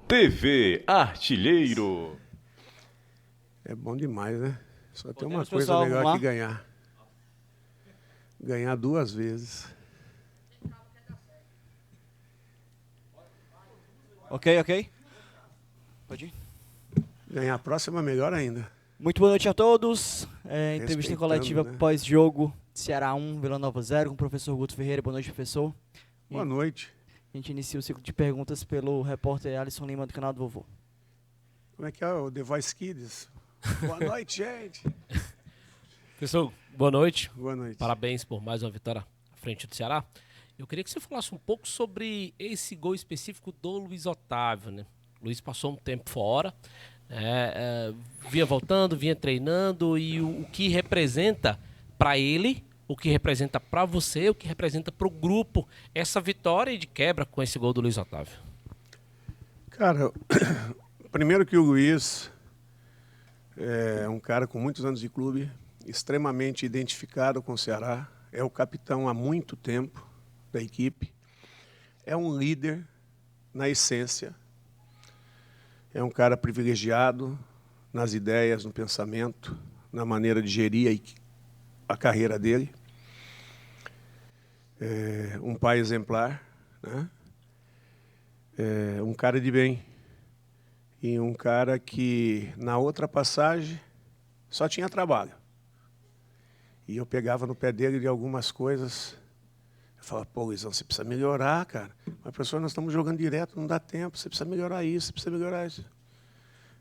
TV Artilheiro. É bom demais, né? Só tem uma Podemos, coisa pessoal, melhor vamos lá? que ganhar. Ganhar 2 vezes. Ok. Pode ir. Ganhar a próxima, melhor ainda. Muito boa noite a todos. Entrevista Respeitando, coletiva né? pós-jogo, Ceará 1, Vila Nova 0, com o professor Guto Ferreira. Boa noite, professor. Boa noite. A gente inicia o ciclo de perguntas pelo repórter Alisson Lima, do canal do Vovô. Como é que é o The Voice Kids? Boa noite, gente. Professor, boa noite. Boa noite. Parabéns por mais uma vitória à frente do Ceará. Eu queria que você falasse um pouco sobre esse gol específico do Luiz Otávio, né? O Luiz passou um tempo fora, vinha voltando, vinha treinando, e o que representa para ele, o que representa para você, o que representa para o grupo, essa vitória de quebra com esse gol do Luiz Otávio. Cara, primeiro que o Luiz é um cara com muitos anos de clube, extremamente identificado com o Ceará, é o capitão há muito tempo da equipe, é um líder na essência, é um cara privilegiado nas ideias, no pensamento, na maneira de gerir a carreira dele, é um pai exemplar, né? É um cara de bem. E um cara que, na outra passagem, só tinha trabalho. E eu pegava no pé dele de algumas coisas. Eu falava, pô, Luizão, você precisa melhorar, cara. Mas, professor, nós estamos jogando direto, não dá tempo. Você precisa melhorar isso, você precisa melhorar isso.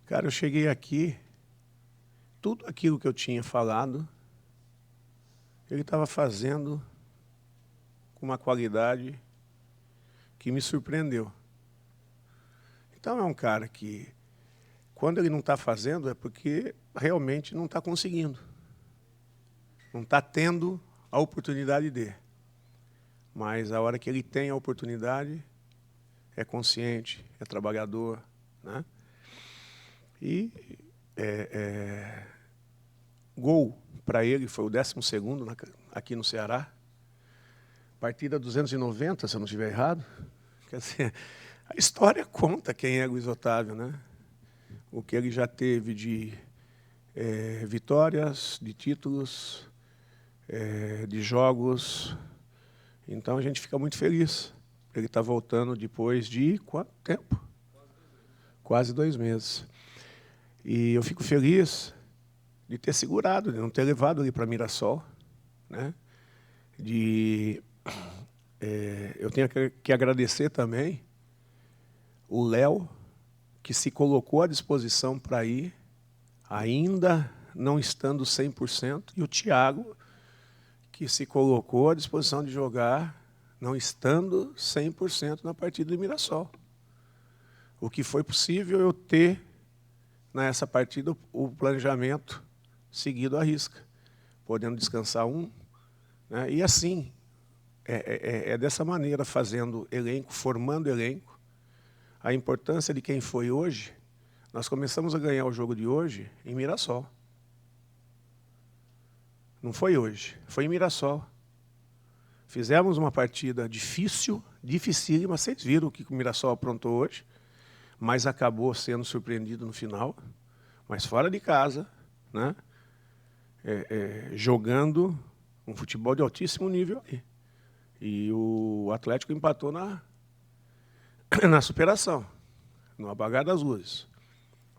Cara, eu cheguei aqui, tudo aquilo que eu tinha falado, ele estava fazendo com uma qualidade que me surpreendeu. Então é um cara que, quando ele não está fazendo, é porque realmente não está conseguindo. Não está tendo a oportunidade de. Mas a hora que ele tem a oportunidade, é consciente, é trabalhador, né? E gol para ele foi o 12º aqui no Ceará. Partida 290, se eu não estiver errado. Quer dizer, a história conta quem é Luiz Otávio, né? O que ele já teve de vitórias, de títulos, de jogos. Então a gente fica muito feliz. Ele está voltando depois de quanto tempo? Quase 2 meses. E eu fico feliz de ter segurado, de não ter levado ele para Mirassol, né? Eu tenho que agradecer também o Léo, que se colocou à disposição para ir, ainda não estando 100%, e o Thiago, que se colocou à disposição de jogar, não estando 100% na partida do Mirassol. O que foi possível eu ter, nessa partida, o planejamento seguido à risca, podendo descansar um, né? E assim, dessa maneira, fazendo elenco, formando elenco. A importância de quem foi hoje, nós começamos a ganhar o jogo de hoje em Mirassol. Não foi hoje, foi em Mirassol. Fizemos uma partida difícil, dificílima, vocês viram o que o Mirassol aprontou hoje, mas acabou sendo surpreendido no final, mas fora de casa, né? Jogando um futebol de altíssimo nível aí. E o Atlético empatou na superação, no apagar das luzes.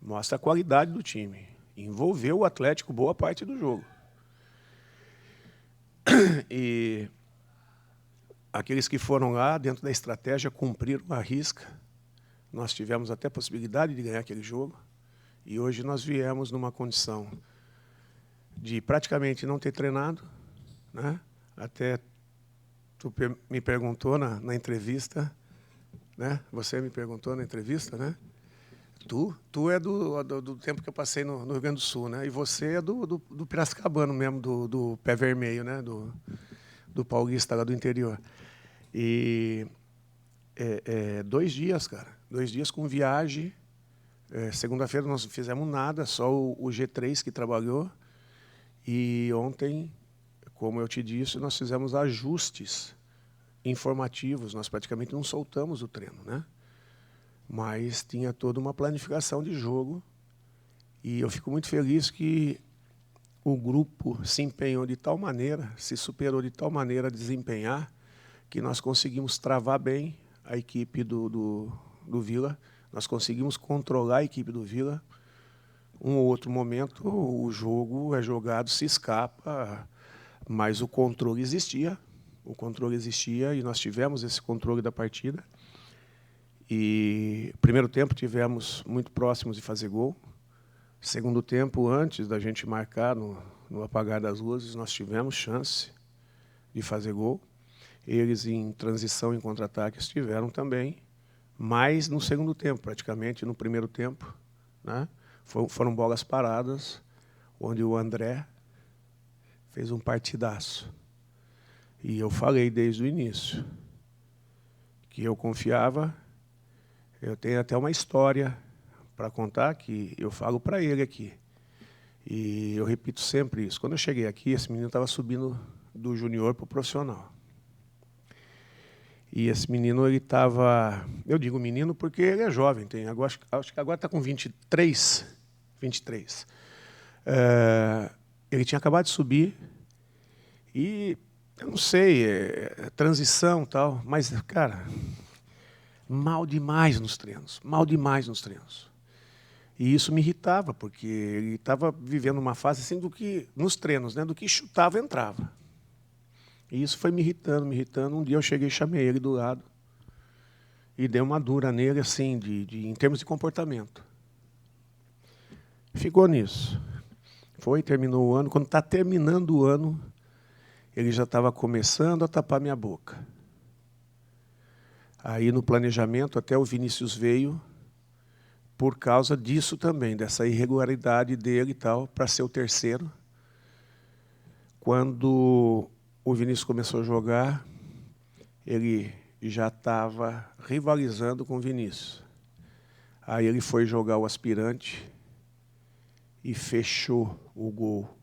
Mostra a qualidade do time. Envolveu o Atlético boa parte do jogo. E aqueles que foram lá, dentro da estratégia, cumpriram a risca. Nós tivemos até a possibilidade de ganhar aquele jogo. E hoje nós viemos numa condição de praticamente não ter treinado, né? Até tu me perguntou na entrevista, né? Você me perguntou na entrevista, né? Tu é do tempo que eu passei no Rio Grande do Sul, né? E você é do Piracicabano mesmo, do Pé Vermelho, né? Do paulista lá do interior. E 2 dias, cara. 2 dias com viagem. Segunda-feira nós não fizemos nada, só o G3 que trabalhou. E ontem, como eu te disse, nós fizemos ajustes informativos. Nós praticamente não soltamos o treino, né? mas tinha toda uma planificação de jogo. E eu fico muito feliz que o grupo se empenhou de tal maneira, se superou de tal maneira a desempenhar, que nós conseguimos travar bem a equipe do Vila, nós conseguimos controlar a equipe do Vila. Um ou outro momento, o jogo é jogado, se escapa, mas o controle existia e nós tivemos esse controle da partida. E primeiro tempo tivemos muito próximos de fazer gol. Segundo tempo, antes da gente marcar no apagar das luzes, nós tivemos chance de fazer gol. Eles, em transição, em contra-ataques, tiveram também, mas no segundo tempo, praticamente no primeiro tempo, né? Foram bolas paradas, onde o André fez um partidaço. E eu falei desde o início que eu confiava. Eu tenho até uma história para contar que eu falo para ele aqui. E eu repito sempre isso. Quando eu cheguei aqui, esse menino estava subindo do junior para o profissional. E esse menino, ele estava... Eu digo menino porque ele é jovem. Acho que agora está com 23. Ele tinha acabado de subir e, eu não sei, transição e tal, mas, cara, mal demais nos treinos. E isso me irritava, porque ele estava vivendo uma fase assim do que, nos treinos, né, do que chutava, entrava. E isso foi me irritando. Um dia eu cheguei e chamei ele do lado e dei uma dura nele, assim, em termos de comportamento. Ficou nisso. Terminou o ano. Quando está terminando o ano, ele já estava começando a tapar minha boca. Aí, no planejamento, até o Vinícius veio por causa disso também, dessa irregularidade dele e tal, para ser o terceiro. Quando o Vinícius começou a jogar, ele já estava rivalizando com o Vinícius. Aí ele foi jogar o aspirante e fechou o gol.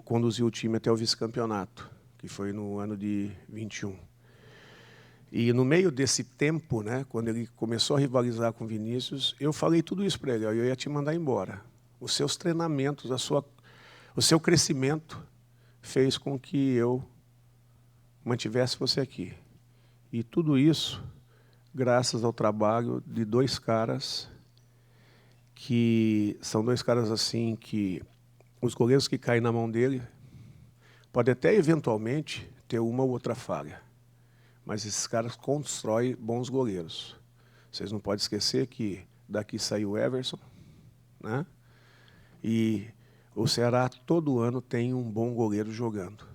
Conduziu o time até o vice-campeonato, que foi no ano de 21. E no meio desse tempo, né, quando ele começou a rivalizar com o Vinícius, eu falei tudo isso para ele: eu ia te mandar embora. Os seus treinamentos, o seu crescimento fez com que eu mantivesse você aqui. E tudo isso graças ao trabalho de dois caras que são dois caras assim que os goleiros que caem na mão dele podem até eventualmente ter uma ou outra falha, mas esses caras constroem bons goleiros. Vocês não podem esquecer que daqui saiu o Everson, né? E o Ceará todo ano tem um bom goleiro jogando,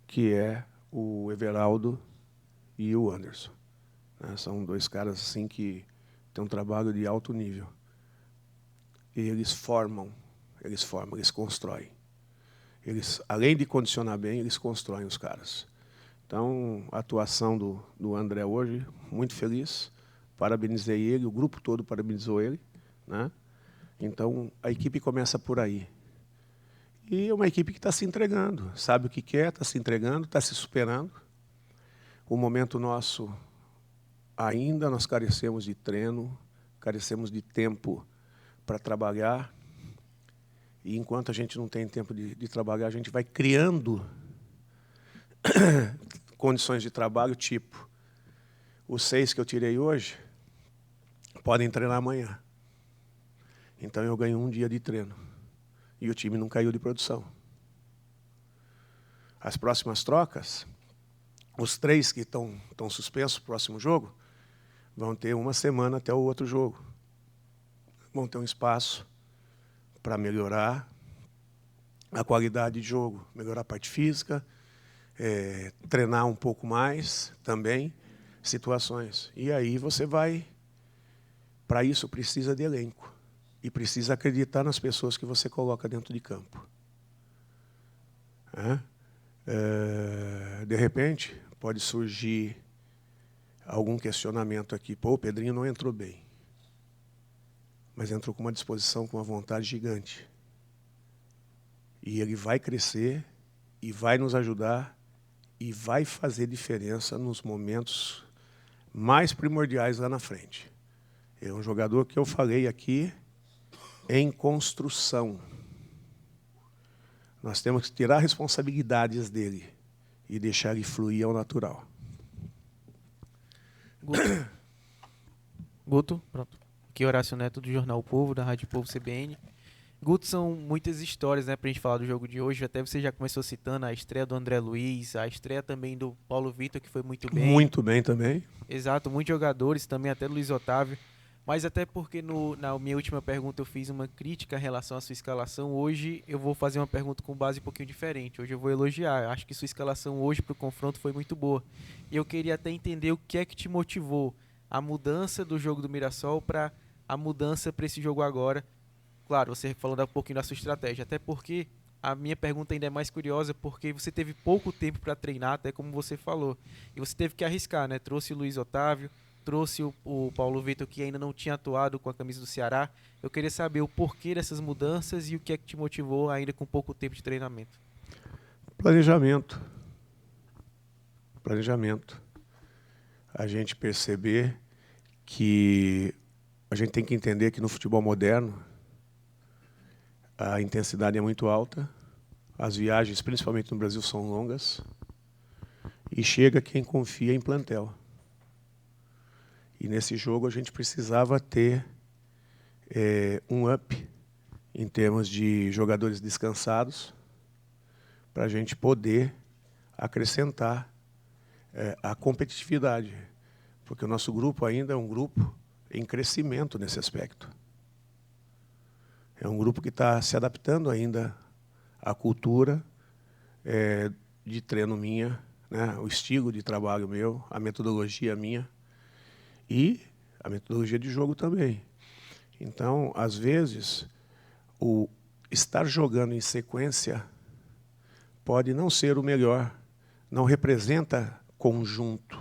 que é o Everaldo e o Anderson. Né? São dois caras assim que têm um trabalho de alto nível. E eles constroem. Eles, além de condicionar bem, eles constroem os caras. Então, a atuação do André hoje, muito feliz. Parabenizei ele, o grupo todo parabenizou ele, né? Então, a equipe começa por aí. E é uma equipe que está se entregando, sabe o que quer, está se entregando, está se superando. O momento nosso, ainda nós carecemos de treino, carecemos de tempo para trabalhar. E enquanto a gente não tem tempo de trabalhar, a gente vai criando condições de trabalho, tipo, os 6 que eu tirei hoje podem treinar amanhã. Então eu ganho um dia de treino. E o time não caiu de produção. As próximas trocas, os 3 que estão suspensos no próximo jogo, vão ter uma semana até o outro jogo. Vão ter um espaço para melhorar a qualidade de jogo, melhorar a parte física, treinar um pouco mais também, situações. E aí você vai... Para isso precisa de elenco. E precisa acreditar nas pessoas que você coloca dentro de campo. De repente, pode surgir algum questionamento aqui. Pô, o Pedrinho não entrou bem. Mas entrou com uma disposição, com uma vontade gigante. E ele vai crescer, e vai nos ajudar, e vai fazer diferença nos momentos mais primordiais lá na frente. É um jogador que eu falei aqui em construção. Nós temos que tirar responsabilidades dele e deixar ele fluir ao natural. Guto, pronto. Aqui é Horácio Neto do Jornal O Povo, da Rádio Povo CBN. Guto, são muitas histórias, né, pra gente falar do jogo de hoje. Até você já começou citando a estreia do André Luiz, a estreia também do Paulo Vitor, que foi muito bem. Muito bem também. Exato, muitos jogadores também, até Luiz Otávio. Mas até porque na minha última pergunta eu fiz uma crítica em relação à sua escalação, hoje eu vou fazer uma pergunta com base um pouquinho diferente. Hoje eu vou elogiar. Acho que sua escalação hoje para o confronto foi muito boa. E eu queria até entender o que é que te motivou a mudança do jogo do Mirassol para a mudança para esse jogo agora. Claro, você falando um pouquinho da sua estratégia, até porque a minha pergunta ainda é mais curiosa, porque você teve pouco tempo para treinar, até como você falou. E você teve que arriscar, né? Trouxe o Luiz Otávio, trouxe o Paulo Vitor, que ainda não tinha atuado com a camisa do Ceará. Eu queria saber o porquê dessas mudanças e o que é que te motivou ainda com pouco tempo de treinamento. Planejamento. Planejamento. A gente perceber que a gente tem que entender que no futebol moderno a intensidade é muito alta, as viagens, principalmente no Brasil, são longas, e chega quem confia em plantel. E nesse jogo a gente precisava ter um up em termos de jogadores descansados para a gente poder acrescentar a competitividade, porque o nosso grupo ainda é um grupo em crescimento nesse aspecto. É um grupo que está se adaptando ainda à cultura de treino minha, né, o estilo de trabalho meu, a metodologia minha e a metodologia de jogo também. Então, às vezes, o estar jogando em sequência pode não ser o melhor, não representa conjunto.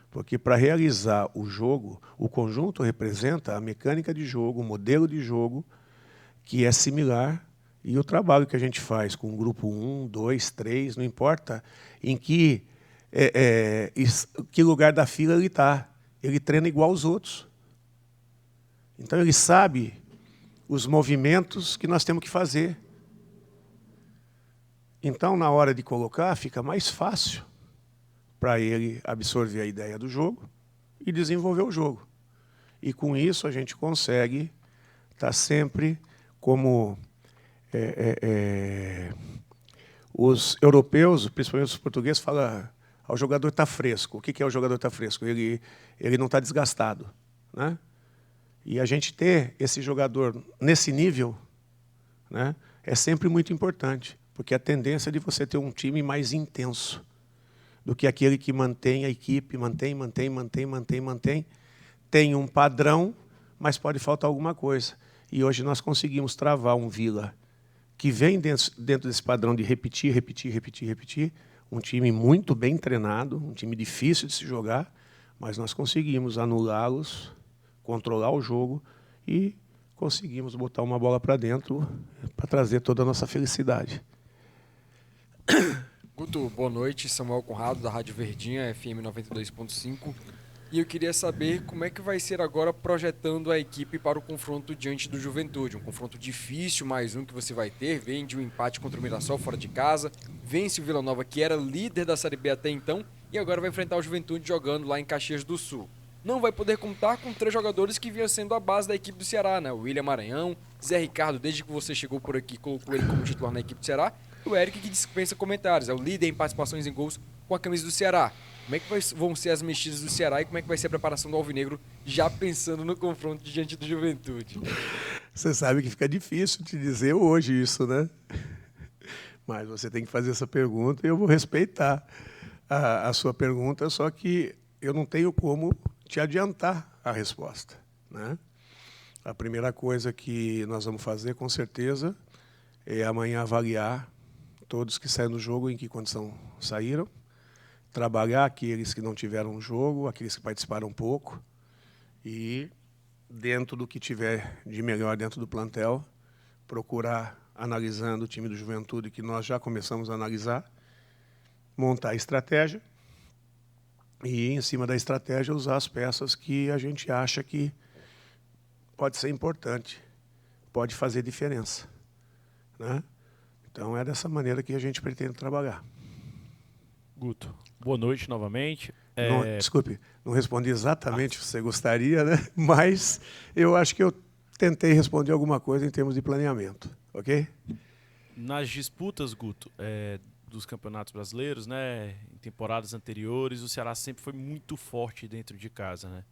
Porque para realizar o jogo, o conjunto representa a mecânica de jogo, o modelo de jogo, que é similar, e o trabalho que a gente faz com o grupo 1, 2, 3, não importa em que lugar da fila ele está. Ele treina igual aos outros. Então ele sabe os movimentos que nós temos que fazer. Então, na hora de colocar, fica mais fácil para ele absorver a ideia do jogo e desenvolver o jogo. E com isso a gente consegue estar sempre como os europeus, principalmente os portugueses, falam: o jogador está fresco. O que é o jogador está fresco? Ele não está desgastado, né? E a gente ter esse jogador nesse nível, né, é sempre muito importante, porque a tendência é de você ter um time mais intenso do que aquele que mantém a equipe, mantém, tem um padrão, mas pode faltar alguma coisa. E hoje nós conseguimos travar um Vila que vem dentro desse padrão de repetir, um time muito bem treinado, um time difícil de se jogar, mas nós conseguimos anulá-los, controlar o jogo e conseguimos botar uma bola para dentro para trazer toda a nossa felicidade. Guto, boa noite. Samuel Conrado, da Rádio Verdinha, FM 92.5. E eu queria saber como é que vai ser agora projetando a equipe para o confronto diante do Juventude. Um confronto difícil, mais um que você vai ter. Vem de um empate contra o Mirassol fora de casa. Vence o Vila Nova, que era líder da Série B até então. E agora vai enfrentar o Juventude jogando lá em Caxias do Sul. Não vai poder contar com 3 jogadores que vinham sendo a base da equipe do Ceará, né? O William Maranhão, Zé Ricardo, desde que você chegou por aqui, colocou ele como titular na equipe do Ceará. E o Eric, que dispensa comentários. É o líder em participações em gols com a camisa do Ceará. Como é que vão ser as mexidas do Ceará e como é que vai ser a preparação do Alvinegro, já pensando no confronto diante do Juventude? Você sabe que fica difícil te dizer hoje isso, né? Mas você tem que fazer essa pergunta e eu vou respeitar a sua pergunta, só que eu não tenho como te adiantar a resposta, né? A primeira coisa que nós vamos fazer, com certeza, é amanhã avaliar todos que saíram do jogo, em que condição saíram, trabalhar aqueles que não tiveram jogo, aqueles que participaram pouco, e, dentro do que tiver de melhor dentro do plantel, procurar, analisando o time do Juventude, que nós já começamos a analisar, montar a estratégia e, em cima da estratégia, usar as peças que a gente acha que pode ser importante, pode fazer diferença, né? Então, é dessa maneira que a gente pretende trabalhar. Guto, boa noite novamente. Desculpe, não respondi exatamente o que você gostaria, né? Mas eu acho que eu tentei responder alguma coisa em termos de planeamento, ok? Nas disputas, Guto, dos campeonatos brasileiros, né, em temporadas anteriores, o Ceará sempre foi muito forte dentro de casa, né?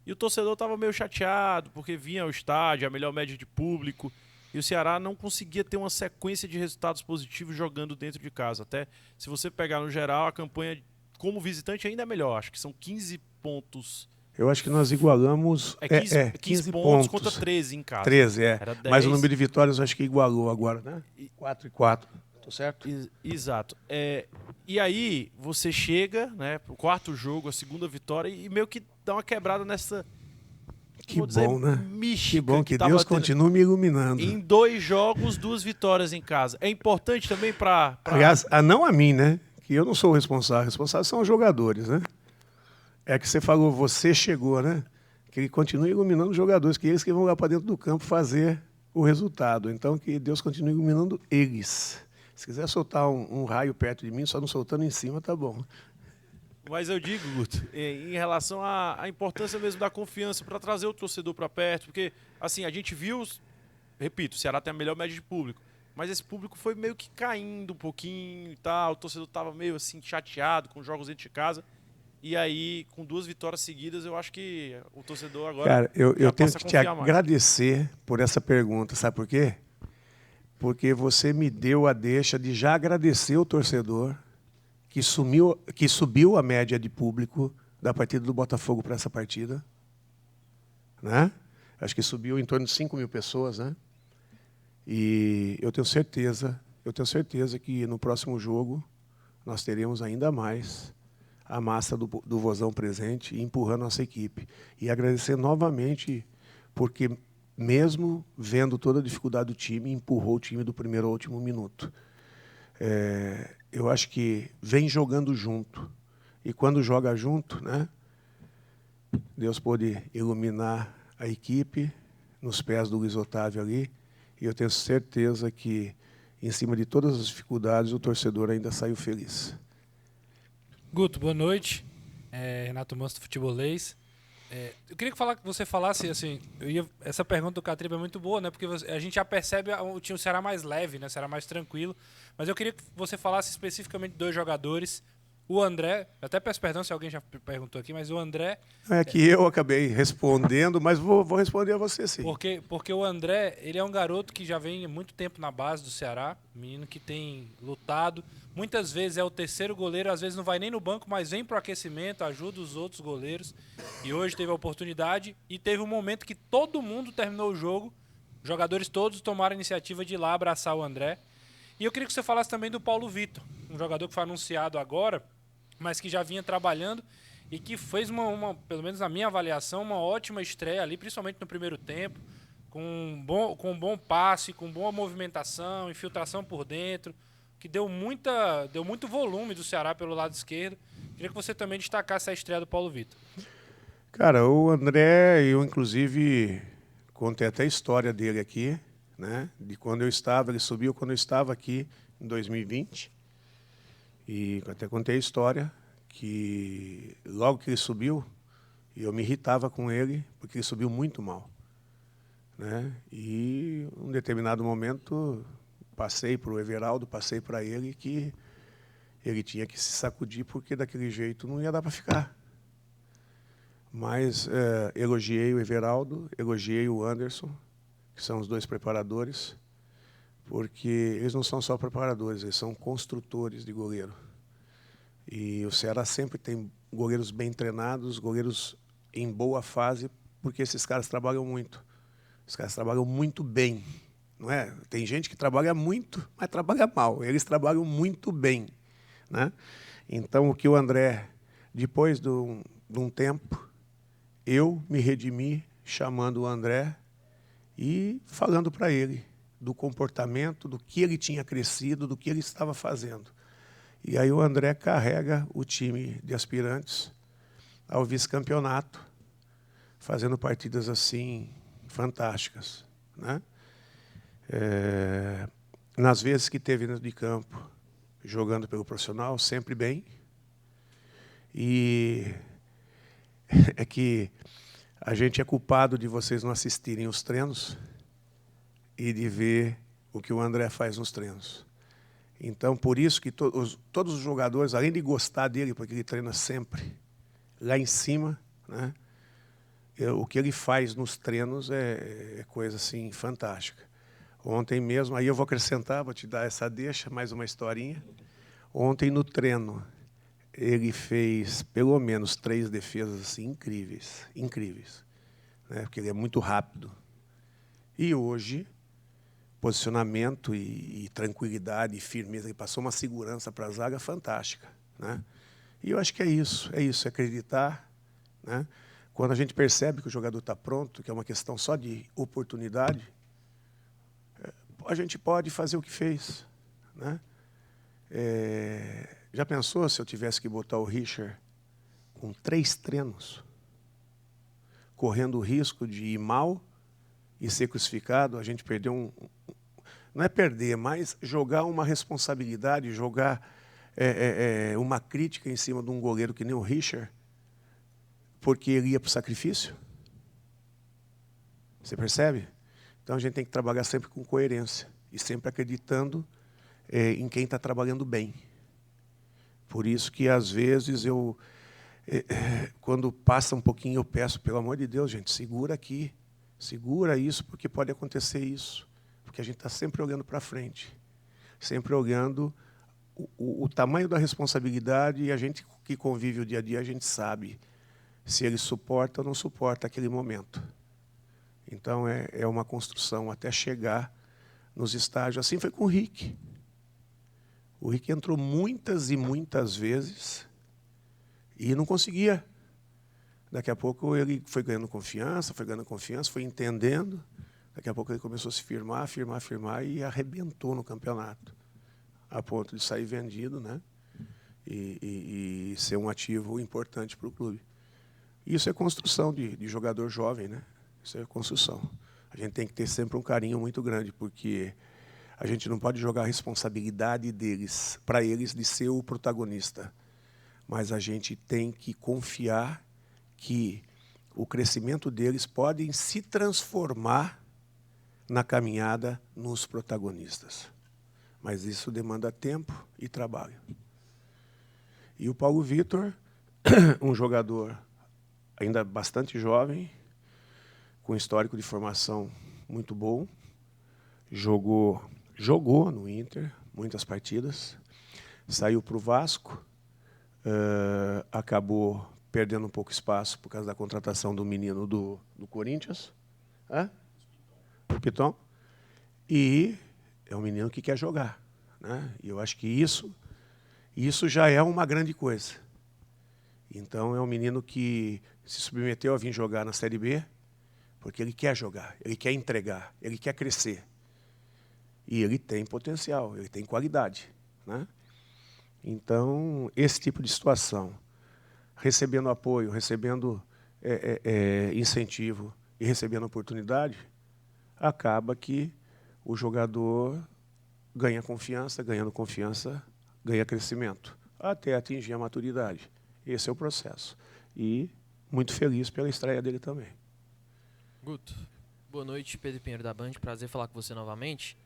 E o torcedor estava meio chateado, porque vinha ao estádio, a melhor média de público, e o Ceará não conseguia ter uma sequência de resultados positivos jogando dentro de casa. Até se você pegar no geral, a campanha como visitante ainda é melhor. Acho que são 15 pontos. Eu acho que nós igualamos 15 pontos contra 13 em casa. 13, Era 10. Mas o número de vitórias eu acho que igualou agora, né? 4-4, tô certo? Exato. E aí você chega, né, pro quarto jogo, a segunda vitória, e meio que dá uma quebrada nessa... Que bom, né? Mística Que bom que tava Deus tendo. continue me iluminando. Em 2 jogos, 2 vitórias em casa. É importante também para... Aliás, não a mim, né? Que eu não sou o responsável. Responsáveis são os jogadores, né? É que você falou, você chegou, né? Que ele continue iluminando os jogadores, que eles que vão lá para dentro do campo fazer o resultado. Então, que Deus continue iluminando eles. Se quiser soltar um raio perto de mim, só não soltando em cima, tá bom. Mas eu digo, Guto, em relação à importância mesmo da confiança para trazer o torcedor para perto, porque, assim, a gente viu, repito, o Ceará tem a melhor média de público, mas esse público foi meio que caindo um pouquinho e tal, o torcedor estava meio assim chateado com os jogos dentro de casa, e aí, com 2 vitórias seguidas, eu acho que o torcedor agora... Cara, eu tenho passa a que te confiar mais. agradecer por essa pergunta, sabe por quê? Porque você me deu a deixa de já agradecer o torcedor que subiu a média de público da partida do Botafogo para essa partida, né? Acho que subiu em torno de 5 mil pessoas, né? E eu tenho certeza que no próximo jogo nós teremos ainda mais a massa do Vozão presente e empurrando nossa equipe. E agradecer novamente, porque mesmo vendo toda a dificuldade do time, empurrou o time do primeiro ao último minuto. Eu acho que vem jogando junto. E quando joga junto, né, Deus pôde iluminar a equipe nos pés do Luiz Otávio ali. E eu tenho certeza que, em cima de todas as dificuldades, o torcedor ainda saiu feliz. Guto, boa noite. Renato Manso do Futebolês. Eu queria que você falasse, assim, essa pergunta do Catriba é muito boa, né? Porque a gente já percebe o Ceará mais leve, né? O Ceará mais tranquilo. Mas eu queria que você falasse especificamente de 2 jogadores. O André, até peço perdão se alguém já perguntou aqui, mas o André... É que eu acabei respondendo, mas vou responder a você sim. Porque o André, ele é um garoto que já vem há muito tempo na base do Ceará, menino que tem lutado. Muitas vezes é o terceiro goleiro, às vezes não vai nem no banco, mas vem pro aquecimento, ajuda os outros goleiros. E hoje teve a oportunidade e teve um momento que todo mundo terminou o jogo, os jogadores todos tomaram a iniciativa de ir lá abraçar o André. E eu queria que você falasse também do Paulo Vitor, um jogador que foi anunciado agora, mas que já vinha trabalhando e que fez pelo menos na minha avaliação, uma ótima estreia ali, principalmente no primeiro tempo, com um bom passe, com boa movimentação, infiltração por dentro, que deu muito volume do Ceará pelo lado esquerdo. Queria que você também destacasse a estreia do Paulo Vitor. Cara, o André, eu inclusive contei até a história dele aqui, né? De quando eu estava, ele subiu quando eu estava aqui em 2020. E até contei a história que logo que ele subiu, eu me irritava com ele, porque ele subiu muito mal, né? E em um determinado momento passei para o Everaldo, passei para ele que ele tinha que se sacudir, porque daquele jeito não ia dar para ficar. Mas elogiei o Everaldo, elogiei o Anderson, que são os 2 preparadores, porque eles não são só preparadores, eles são construtores de goleiro. E o Ceará sempre tem goleiros bem treinados, goleiros em boa fase, porque esses caras trabalham muito. Os caras trabalham muito bem, não é? Tem gente que trabalha muito, mas trabalha mal. Eles trabalham muito bem, né? Então, o que o André, depois de um tempo, eu me redimi chamando o André e falando para ele do comportamento, do que ele tinha crescido, do que ele estava fazendo. E aí o André carrega o time de aspirantes ao vice-campeonato, fazendo partidas assim fantásticas, né? Nas vezes que teve dentro de campo, jogando pelo profissional, sempre bem. E é que a gente é culpado de vocês não assistirem os treinos e de ver o que o André faz nos treinos. Então, por isso que todos os jogadores, além de gostar dele, porque ele treina sempre lá em cima, né? O que ele faz nos treinos é coisa assim fantástica. Ontem mesmo, aí eu vou acrescentar, vou te dar essa deixa, mais uma historinha. Ontem no treino, ele fez pelo menos 3 defesas assim, incríveis, né? Porque ele é muito rápido. E hoje, posicionamento e tranquilidade e firmeza, ele passou uma segurança para a zaga fantástica, né? E eu acho que é isso, é acreditar, né? Quando a gente percebe que o jogador está pronto, que é uma questão só de oportunidade, a gente pode fazer o que fez, né? Já pensou se eu tivesse que botar o Richard com 3 treinos, correndo o risco de ir mal e ser crucificado? A gente perdeu não é perder, mas jogar uma responsabilidade, jogar uma crítica em cima de um goleiro que nem o Richard, porque ele ia para o sacrifício. Você percebe? Então a gente tem que trabalhar sempre com coerência e sempre acreditando em quem está trabalhando bem. Por isso que às vezes quando passa um pouquinho, eu peço, pelo amor de Deus, gente, segura aqui, segura isso, porque pode acontecer isso. Porque a gente está sempre olhando para frente, sempre olhando o tamanho da responsabilidade, e a gente que convive o dia a dia, a gente sabe se ele suporta ou não suporta aquele momento. Então, é uma construção até chegar nos estágios. Assim foi com o Rick. O Rick entrou muitas e muitas vezes e não conseguia. Daqui a pouco ele foi ganhando confiança, foi entendendo. Daqui a pouco ele começou a se firmar e arrebentou no campeonato, a ponto de sair vendido, né? E ser um ativo importante para o clube. Isso é construção de jogador jovem, né? Isso é construção. A gente tem que ter sempre um carinho muito grande, porque a gente não pode jogar a responsabilidade deles, para eles, de ser o protagonista. Mas a gente tem que confiar que o crescimento deles pode se transformar na caminhada nos protagonistas. Mas isso demanda tempo e trabalho. E o Paulo Vitor, um jogador ainda bastante jovem, com histórico de formação muito bom, jogou no Inter muitas partidas, saiu para o Vasco, acabou perdendo um pouco espaço por causa da contratação do menino do Corinthians, o Piton, e é um menino que quer jogar, né? E eu acho que isso já é uma grande coisa. Então, é um menino que se submeteu a vir jogar na Série B, porque ele quer jogar, ele quer entregar, ele quer crescer. E ele tem potencial, ele tem qualidade, né? Então, esse tipo de situação, recebendo apoio, recebendo incentivo e recebendo oportunidade, acaba que o jogador ganha confiança, ganhando confiança, ganha crescimento, até atingir a maturidade. Esse é o processo. E muito feliz pela estreia dele também. Guto, boa noite, Pedro Pinheiro da Band, prazer falar com você novamente.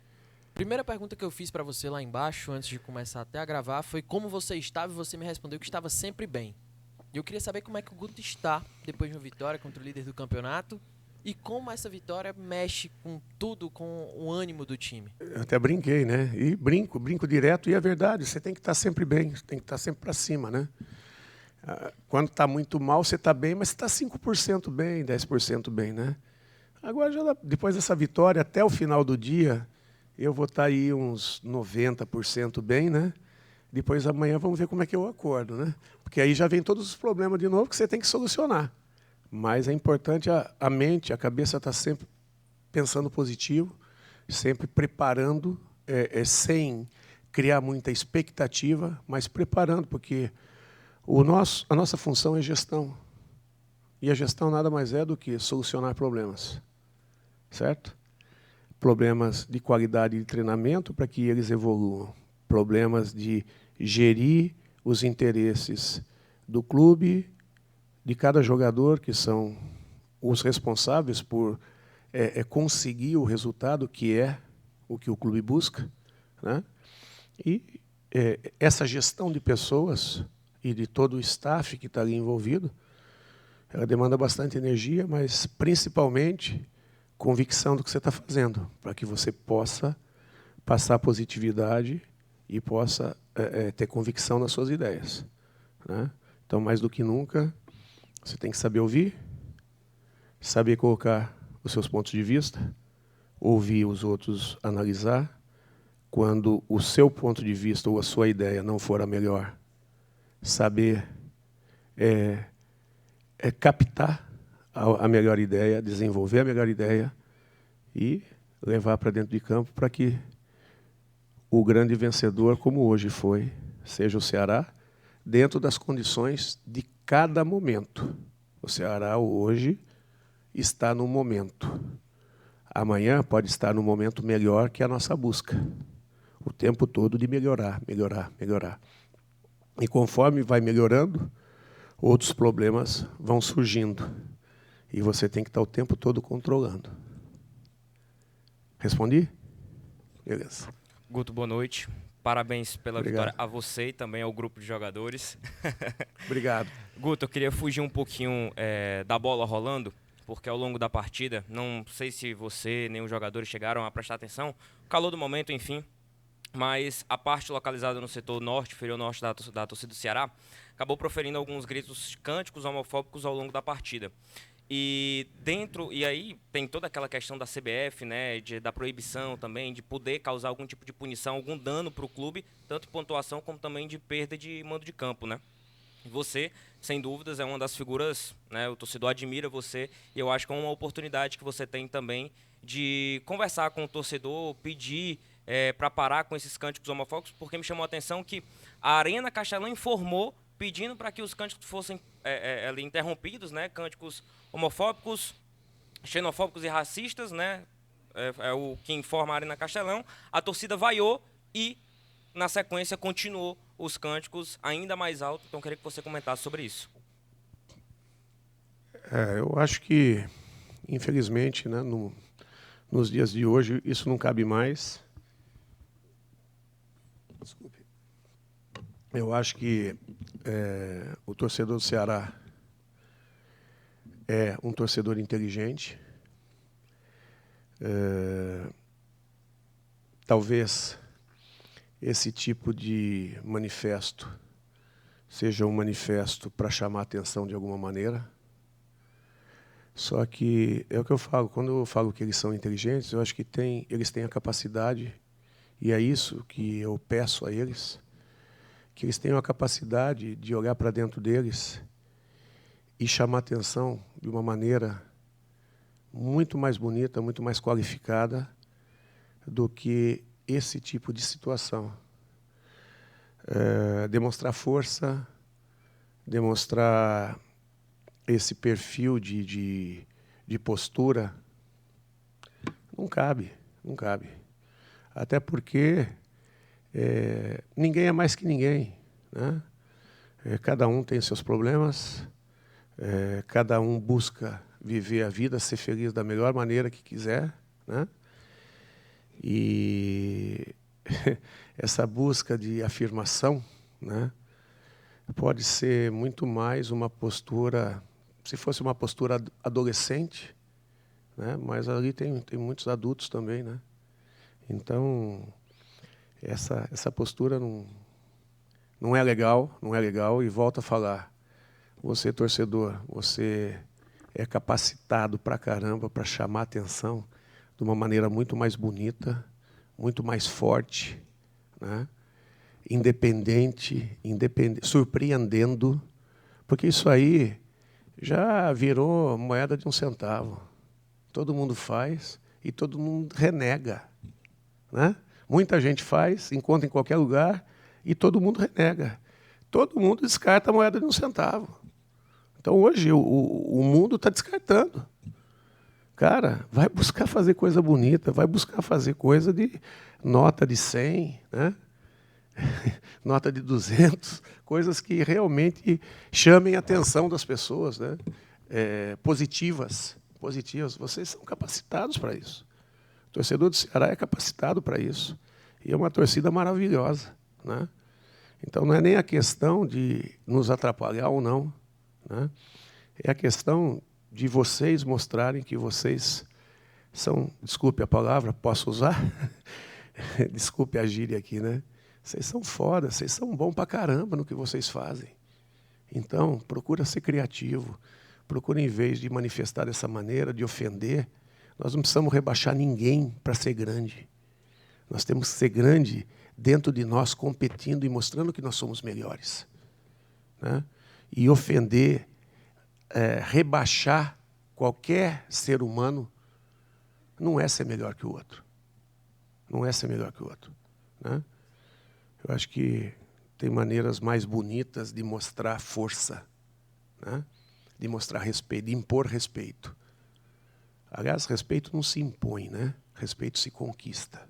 Primeira pergunta que eu fiz para você lá embaixo, antes de começar até a gravar, foi como você estava, e você me respondeu que estava sempre bem. E eu queria saber como é que o Guto está depois de uma vitória contra o líder do campeonato e como essa vitória mexe com tudo, com o ânimo do time. Eu até brinquei, né? E brinco direto, e é verdade, você tem que estar sempre bem, tem que estar sempre para cima, né? Quando está muito mal, você está bem, mas você está 5% bem, 10% bem, né? Agora, depois dessa vitória, até o final do dia, eu vou estar aí uns 90% bem, né? Depois, amanhã, vamos ver como é que eu acordo, né? Porque aí já vem todos os problemas de novo que você tem que solucionar. Mas é importante a mente, a cabeça estar sempre pensando positivo, sempre preparando, sem criar muita expectativa, mas preparando, porque a nossa função é gestão. E a gestão nada mais é do que solucionar problemas, certo? Problemas de qualidade de treinamento para que eles evoluam, problemas de gerir os interesses do clube, de cada jogador, que são os responsáveis por conseguir o resultado que é o que o clube busca, né? E essa gestão de pessoas e de todo o staff que está ali envolvido, ela demanda bastante energia, mas principalmente convicção do que você está fazendo, para que você possa passar positividade e possa ter convicção nas suas ideias, né? Então, mais do que nunca, você tem que saber ouvir, saber colocar os seus pontos de vista, ouvir os outros analisar. Quando o seu ponto de vista ou a sua ideia não for a melhor, saber captar a melhor ideia, desenvolver a melhor ideia e levar para dentro de campo para que o grande vencedor, como hoje foi, seja o Ceará, dentro das condições de cada momento. O Ceará hoje está no momento. Amanhã pode estar no momento melhor que a nossa busca. O tempo todo de melhorar, melhorar, melhorar. E conforme vai melhorando, outros problemas vão surgindo. E você tem que estar o tempo todo controlando. Respondi? Beleza. Guto, boa noite. Parabéns pela Obrigado. vitória a você e também ao grupo de jogadores. Obrigado. Guto, eu queria fugir um pouquinho da bola rolando, porque ao longo da partida, não sei se você nem os jogadores chegaram a prestar atenção, o calor do momento, enfim, mas a parte localizada no setor norte, inferior norte da torcida do Ceará, acabou proferindo alguns gritos cânticos homofóbicos ao longo da partida. E aí tem toda aquela questão da CBF, né, da proibição também, de poder causar algum tipo de punição, algum dano para o clube, tanto em pontuação como também de perda de mando de campo, né? Você, sem dúvidas, é uma das figuras, né, o torcedor admira você, e eu acho que é uma oportunidade que você tem também de conversar com o torcedor, pedir para parar com esses cânticos homofóbicos, porque me chamou a atenção que a Arena Castelão informou, pedindo para que os cânticos fossem ali interrompidos, né, cânticos homofóbicos, xenofóbicos e racistas, né, é o que informa a Arena Castelão. A torcida vaiou e, na sequência, continuou os cânticos ainda mais altos. Então, eu queria que você comentasse sobre isso. Eu acho que, infelizmente, né, nos dias de hoje, isso não cabe mais. Desculpe. Eu acho que o torcedor do Ceará é um torcedor inteligente. Talvez esse tipo de manifesto seja um manifesto para chamar a atenção de alguma maneira. Só que é o que eu falo, quando eu falo que eles são inteligentes, eu acho que eles têm a capacidade, e é isso que eu peço a eles, que eles tenham a capacidade de olhar para dentro deles e chamar a atenção de uma maneira muito mais bonita, muito mais qualificada do que esse tipo de situação. Demonstrar força, demonstrar esse perfil de postura, não cabe, não cabe. Até porque ninguém é mais que ninguém, né? Cada um tem seus problemas, cada um busca viver a vida, ser feliz da melhor maneira que quiser, né? E essa busca de afirmação, né, pode ser muito mais uma postura, se fosse uma postura adolescente, né, mas ali tem muitos adultos também, né? Então, essa postura não é legal, não é legal, e volto a falar, você torcedor, você é capacitado pra caramba para chamar a atenção de uma maneira muito mais bonita, muito mais forte, né? Independente, surpreendendo, porque isso aí já virou moeda de 1 centavo. Todo mundo faz e todo mundo renega, né? Muita gente faz, encontra em qualquer lugar e todo mundo renega. Todo mundo descarta a moeda de 1 centavo. Então, hoje, o mundo está descartando. Cara, vai buscar fazer coisa bonita, vai buscar fazer coisa de nota de 100, né? Nota de 200, coisas que realmente chamem a atenção das pessoas, né? Positivas. Vocês são capacitados para isso. O torcedor do Ceará é capacitado para isso. E é uma torcida maravilhosa, né? Então, não é nem a questão de nos atrapalhar ou não, né? É a questão de vocês mostrarem que vocês são, desculpe a palavra, posso usar? Desculpe a gíria aqui, né? Vocês são foda, vocês são bons pra caramba no que vocês fazem. Então, procura ser criativo, procura, em vez de manifestar dessa maneira, de ofender, nós não precisamos rebaixar ninguém para ser grande. Nós temos que ser grande dentro de nós, competindo e mostrando que nós somos melhores, né? E ofender, rebaixar qualquer ser humano não é ser melhor que o outro. Não é ser melhor que o outro, né? Eu acho que tem maneiras mais bonitas de mostrar força, né? De mostrar respeito, de impor respeito. Aliás, respeito não se impõe, né? Respeito se conquista.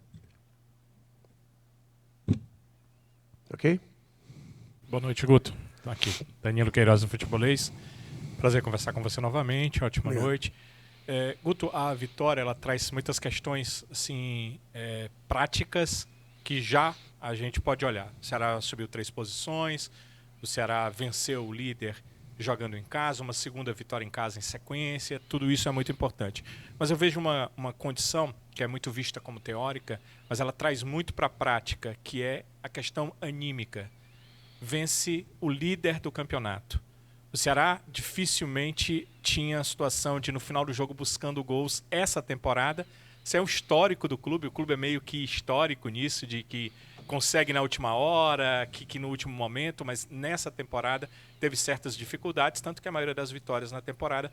Ok? Boa noite, Guto. Tô aqui, Danilo Queiroz, no Futebolês. Prazer conversar com você novamente. Ótima noite. Guto, a vitória ela traz muitas questões assim, práticas que já a gente pode olhar. O Ceará subiu 3 posições, o Ceará venceu o líder jogando em casa, uma segunda vitória em casa em sequência, tudo isso é muito importante. Mas eu vejo uma condição que é muito vista como teórica, mas ela traz muito para a prática, que é a questão anímica. Vence o líder do campeonato. O Ceará dificilmente tinha a situação de, no final do jogo, buscando gols essa temporada. Isso é um histórico do clube, o clube é meio que histórico nisso, de que consegue na última hora, que no último momento, mas nessa temporada teve certas dificuldades, tanto que a maioria das vitórias na temporada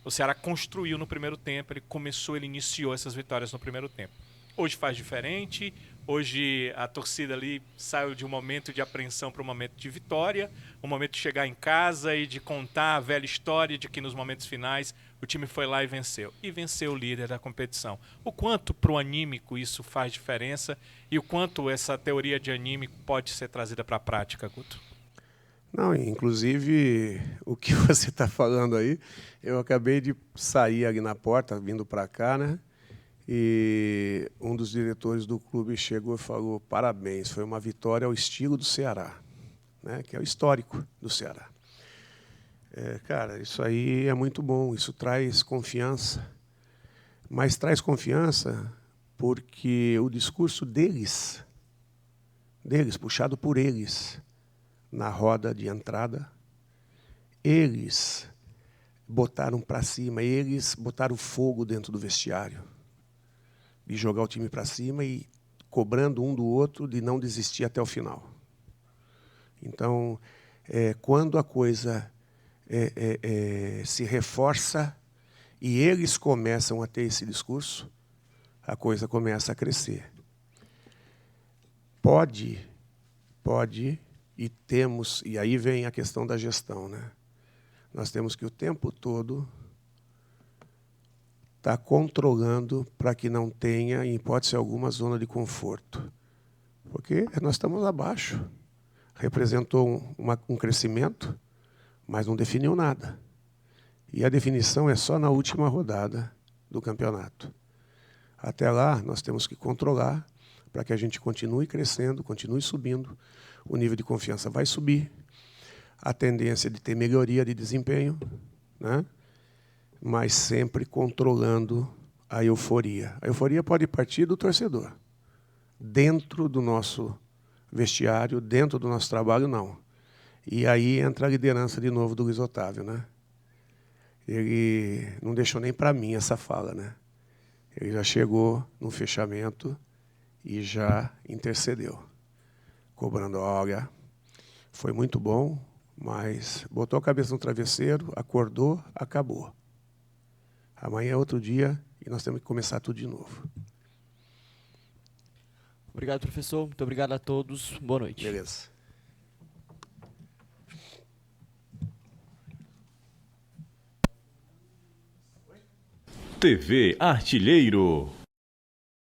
o Ceará construiu no primeiro tempo, ele iniciou essas vitórias no primeiro tempo. Hoje faz diferente, hoje a torcida ali saiu de um momento de apreensão para um momento de vitória, um momento de chegar em casa e de contar a velha história de que nos momentos finais o time foi lá e venceu. E venceu o líder da competição. O quanto para o anímico isso faz diferença e o quanto essa teoria de anímico pode ser trazida para a prática, Guto? Não, inclusive, o que você está falando aí, eu acabei de sair ali na porta, vindo para cá, né? E um dos diretores do clube chegou e falou: parabéns, foi uma vitória ao estilo do Ceará, né? Que é o histórico do Ceará. Cara, isso aí é muito bom, isso traz confiança. Mas traz confiança porque o discurso deles, puxado por eles, na roda de entrada, eles botaram para cima, eles botaram fogo dentro do vestiário, de jogar o time para cima e cobrando um do outro de não desistir até o final. Então, quando a coisa se reforça e eles começam a ter esse discurso, a coisa começa a crescer. Pode, e temos, e aí vem a questão da gestão, né? Nós temos que o tempo todo estar controlando para que não tenha, em hipótese alguma, zona de conforto. Porque nós estamos abaixo. Representou um crescimento, mas não definiu nada. E a definição é só na última rodada do campeonato. Até lá, nós temos que controlar para que a gente continue crescendo, continue subindo. O nível de confiança vai subir. A tendência de ter melhoria de desempenho, né? Mas sempre controlando a euforia. A euforia pode partir do torcedor. Dentro do nosso vestiário, dentro do nosso trabalho, não. E aí entra a liderança de novo do Luiz Otávio, né? Ele não deixou nem para mim essa fala, né? Ele já chegou no fechamento e já intercedeu, cobrando: olha, foi muito bom, mas botou a cabeça no travesseiro, acordou, acabou. Amanhã é outro dia e nós temos que começar tudo de novo. Obrigado, professor. Muito obrigado a todos. Boa noite. Beleza. TV Artilheiro.